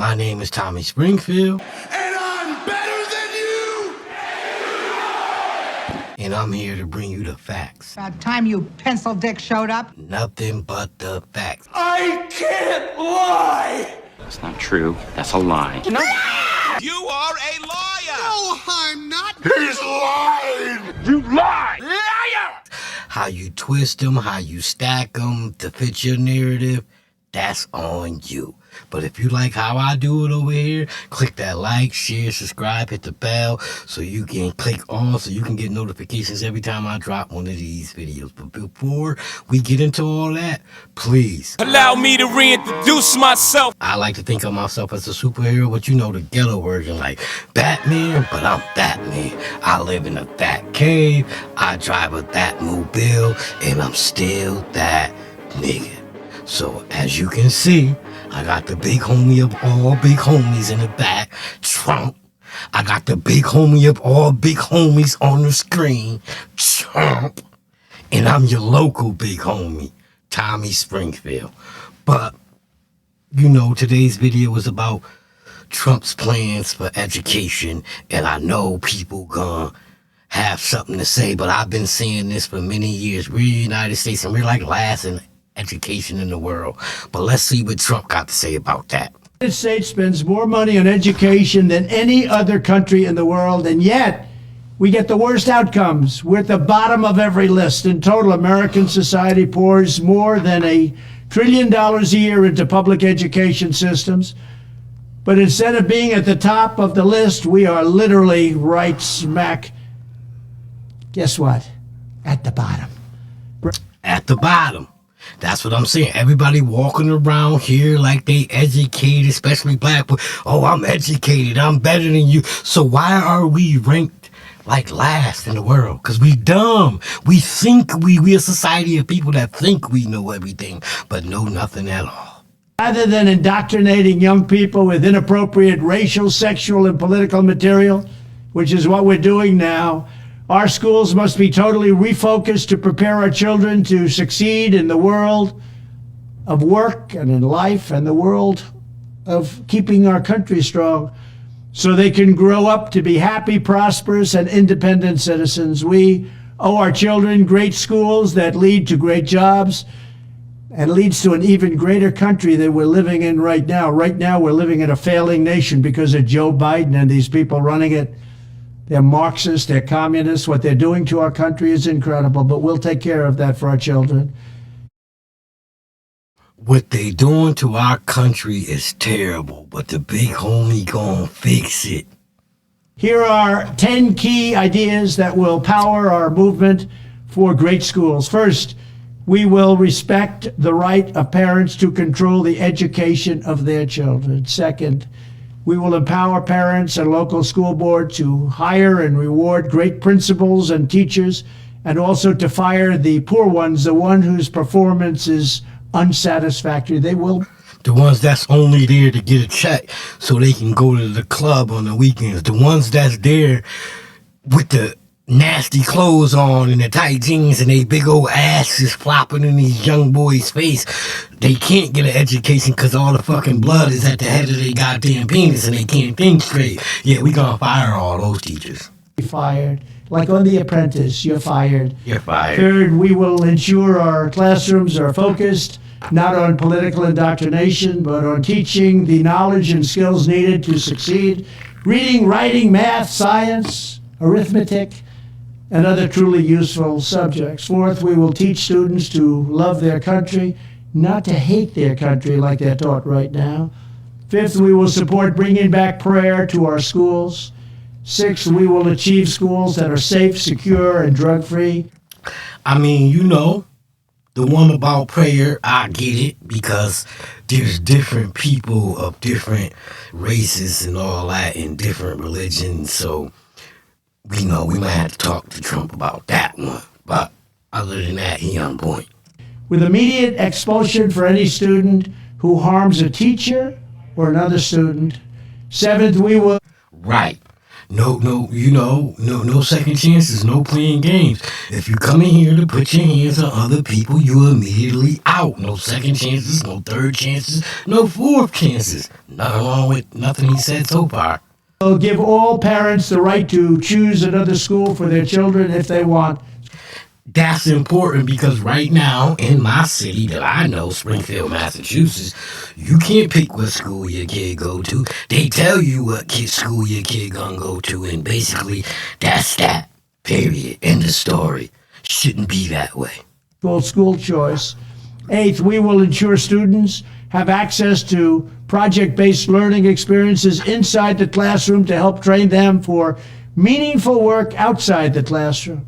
My name is Tommy Springfield. And I'm better than you! And I'm here to bring you the facts. About time you pencil dick showed up. Nothing but the facts. I can't lie! That's not true. That's a lie. No! You are a liar! No, I'm not! He's lying! You lie! Liar! How you twist them, how you stack them to fit your narrative, that's on you. But if you like how I do it over here, click that like, share, subscribe, hit the bell so you can click all so you can get notifications every time I drop one of these videos. But before we get into all that, please allow me to reintroduce myself. I like to think of myself as a superhero, but you know the ghetto version, like Batman, but I'm Batman. I live in a fat cave, I drive a that mobile, and I'm still that nigga. So as you can see, I got the big homie of all big homies in the back, Trump. I got the big homie of all big homies on the screen, Trump. And I'm your local big homie, Tommy Springfield. But, you know, today's video is about Trump's plans for education. And I know people gonna have something to say, but I've been saying this for many years. We're the United States and we're like last in education in the world. But let's see what Trump got to say about that. The United States spends more money on education than any other country in the world, and yet we get the worst outcomes. We're at the bottom of every list. In total, American society pours more than $1 trillion a year into public education systems. But instead of being at the top of the list, we are literally right smack, guess what? At the bottom. At the bottom. That's what I'm saying. Everybody walking around here like they educated, especially black people. Oh, I'm educated. I'm better than you. So why are we ranked like last in the world? Because we dumb. We think we a society of people that think we know everything, but know nothing at all. Rather than indoctrinating young people with inappropriate racial, sexual, and political material, which is what we're doing now, our schools must be totally refocused to prepare our children to succeed in the world of work and in life and the world of keeping our country strong so they can grow up to be happy, prosperous, and independent citizens. We owe our children great schools that lead to great jobs and leads to an even greater country that we're living in right now. Right now, we're living in a failing nation because of Joe Biden and these people running it. They're Marxists, they're communists. What they're doing to our country is incredible, but we'll take care of that for our children. What they doing to our country is terrible, but the big homie gonna fix it. Here are 10 key ideas that will power our movement for great schools. First, we will respect the right of parents to control the education of their children. Second, we will empower parents and local school board to hire and reward great principals and teachers, and also to fire the poor ones, the one whose performance is unsatisfactory. They will. The ones that's only there to get a check so they can go to the club on the weekends. The ones that's there with the nasty clothes on and the tight jeans and they big old asses flopping in these young boys' face. They can't get an education because all the fucking blood is at the head of their goddamn penis and they can't think straight. Yeah, we gonna fire all those teachers. Fired. Like on The Apprentice, you're fired. You're fired. Third, we will ensure our classrooms are focused not on political indoctrination, but on teaching the knowledge and skills needed to succeed. Reading, writing, math, science, arithmetic, and other truly useful subjects. Fourth, we will teach students to love their country, not to hate their country like they're taught right now. Fifth, we will support bringing back prayer to our schools. Sixth, we will achieve schools that are safe, secure, and drug-free. I mean, you know, the one about prayer, I get it, because there's different people of different races and all that in different religions, so we know we might have to talk to Trump about that one. But other than that, he on point. With immediate expulsion for any student who harms a teacher or another student. Seventh, we will... Right. No second chances, no playing games. If you come in here to put your hands on other people, you immediately out. No second chances, no third chances, no fourth chances. Nothing wrong with nothing he said so far. Will give all parents the right to choose another school for their children if they want. That's important because right now in my city that I know, Springfield, Massachusetts, you can't pick what school your kid go to. They tell you what school your kid gonna go to, and basically that's that. Period. End of story. Shouldn't be that way. School choice. Eighth, we will ensure students have access to project-based learning experiences inside the classroom to help train them for meaningful work outside the classroom.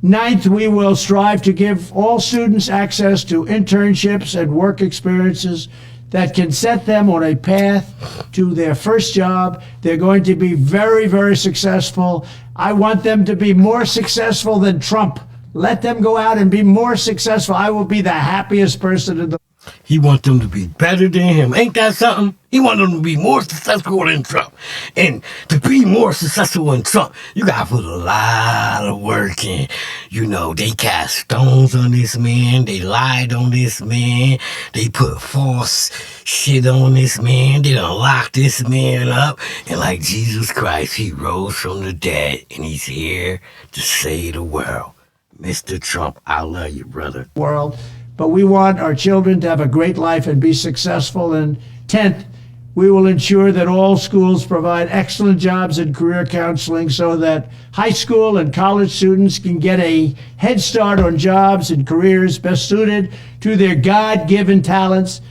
Ninth, we will strive to give all students access to internships and work experiences that can set them on a path to their first job. They're going to be very, very successful. I want them to be more successful than Trump. Let them go out and be more successful. I will be the happiest person in the world. He want them to be better than him. Ain't that something? He want them to be more successful than Trump. And to be more successful than Trump, you gotta put a lot of work in. They cast stones on this man. They lied on this man. They put false shit on this man. They done locked this man up. And like Jesus Christ, he rose from the dead. And he's here to save the world. Mr. Trump, I love you, brother. World. But we want our children to have a great life and be successful. And 10th, we will ensure that all schools provide excellent jobs and career counseling so that high school and college students can get a head start on jobs and careers best suited to their God-given talents.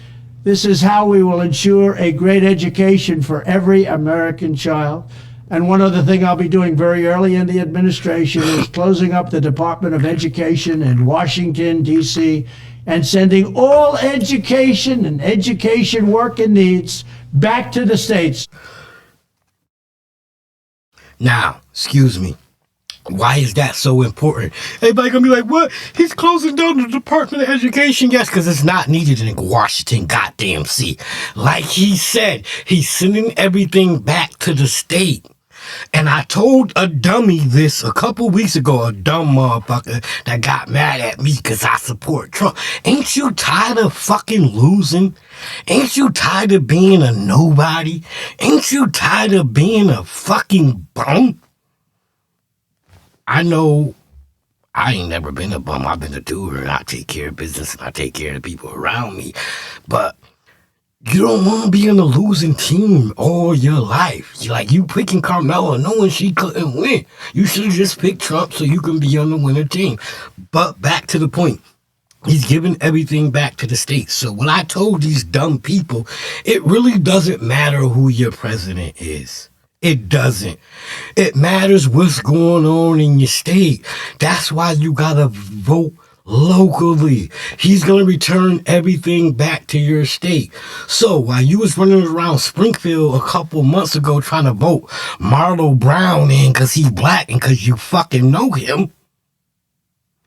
This is how we will ensure a great education for every American child. And one other thing I'll be doing very early in the administration is closing up the Department of Education in Washington, D.C., and sending all education and education work and needs back to the states. Now, excuse me. Why is that so important? Everybody gonna be like, what? He's closing down the Department of Education? Yes, because it's not needed in Washington goddamn C. Like he said, he's sending everything back to the state. And I told a dummy this a couple weeks ago, a dumb motherfucker that got mad at me because I support Trump. Ain't you tired of fucking losing? Ain't you tired of being a nobody? Ain't you tired of being a fucking bum? I know I ain't never been a bum. I've been a doer, and I take care of business, and I take care of the people around me. But you don't want to be in a losing team all your life. You picking Carmella knowing she couldn't win. You should have just picked Trump so you can be on the winning team. But back to the point. He's giving everything back to the states. So what I told these dumb people, it really doesn't matter who your president is. It doesn't. It matters what's going on in your state. That's why you gotta vote locally. He's going to return everything back to your state. So while you was running around Springfield a couple months ago trying to vote Marlo Brown in because he's black and because you fucking know him,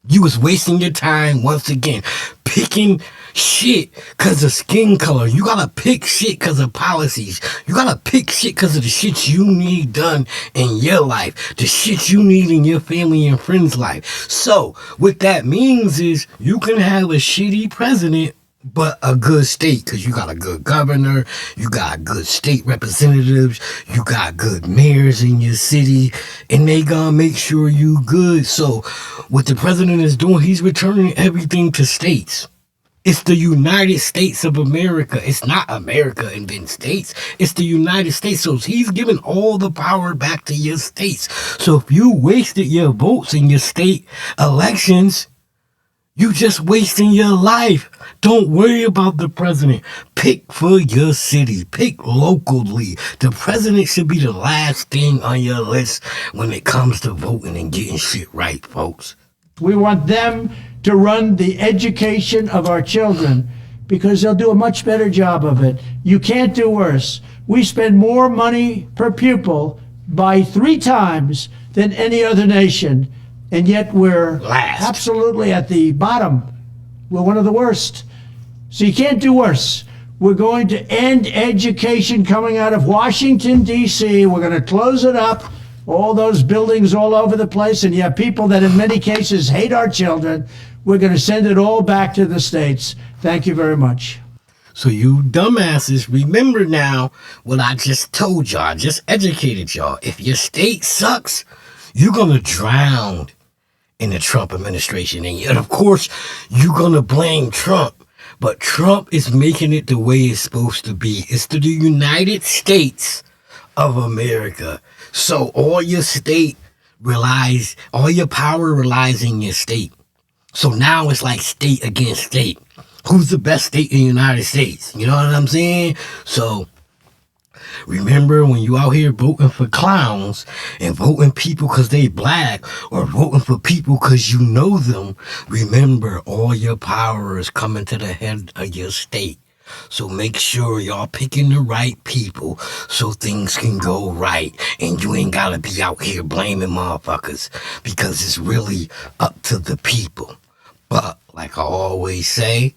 you was wasting your time once again picking shit because of skin color. You gotta pick shit because of policies. You gotta pick shit because of the shit you need done in your life, the shit you need in your family and friends' life. So what that means is you can have a shitty president but a good state because you got a good governor, you got good state representatives, you got good mayors in your city, and they gonna make sure you good. So what the president is doing, he's returning everything to states. It's the United States of America. It's not America and then states. It's the United States. So he's giving all the power back to your states. So if you wasted your votes in your state elections, you just wasting your life. Don't worry about the president. Pick for your city. Pick locally. The president should be the last thing on your list when it comes to voting and getting shit right, folks. We want them to run the education of our children because they'll do a much better job of it. You can't do worse. We spend more money per pupil by 3 times than any other nation. And yet we're last. Absolutely at the bottom. We're one of the worst. So you can't do worse. We're going to end education coming out of Washington, D.C. We're going to close it up. all those buildings all over the place, and you have people that in many cases hate our children. We're going to send it all back to the states. Thank you very much. So you dumbasses, remember now what I just told y'all. I just educated y'all. If your state sucks, you're going to drown in the Trump administration. And of course, you're going to blame Trump. But Trump is making it the way it's supposed to be. It's the United States of America. So all your power relies in your state. So now it's like state against state. Who's the best state in the United States? You know what I'm saying? So remember, when you out here voting for clowns and voting people because they black or voting for people because you know them, remember all your power is coming to the head of your state. So make sure y'all picking the right people so things can go right. And you ain't got to be out here blaming motherfuckers because it's really up to the people. But like I always say,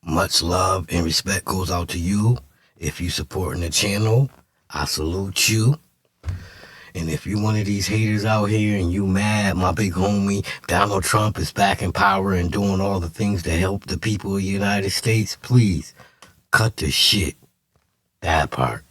much love and respect goes out to you. If you supporting the channel, I salute you. And if you one of these haters out here and you mad, my big homie Donald Trump is back in power and doing all the things to help the people of the United States, please cut the shit. That part.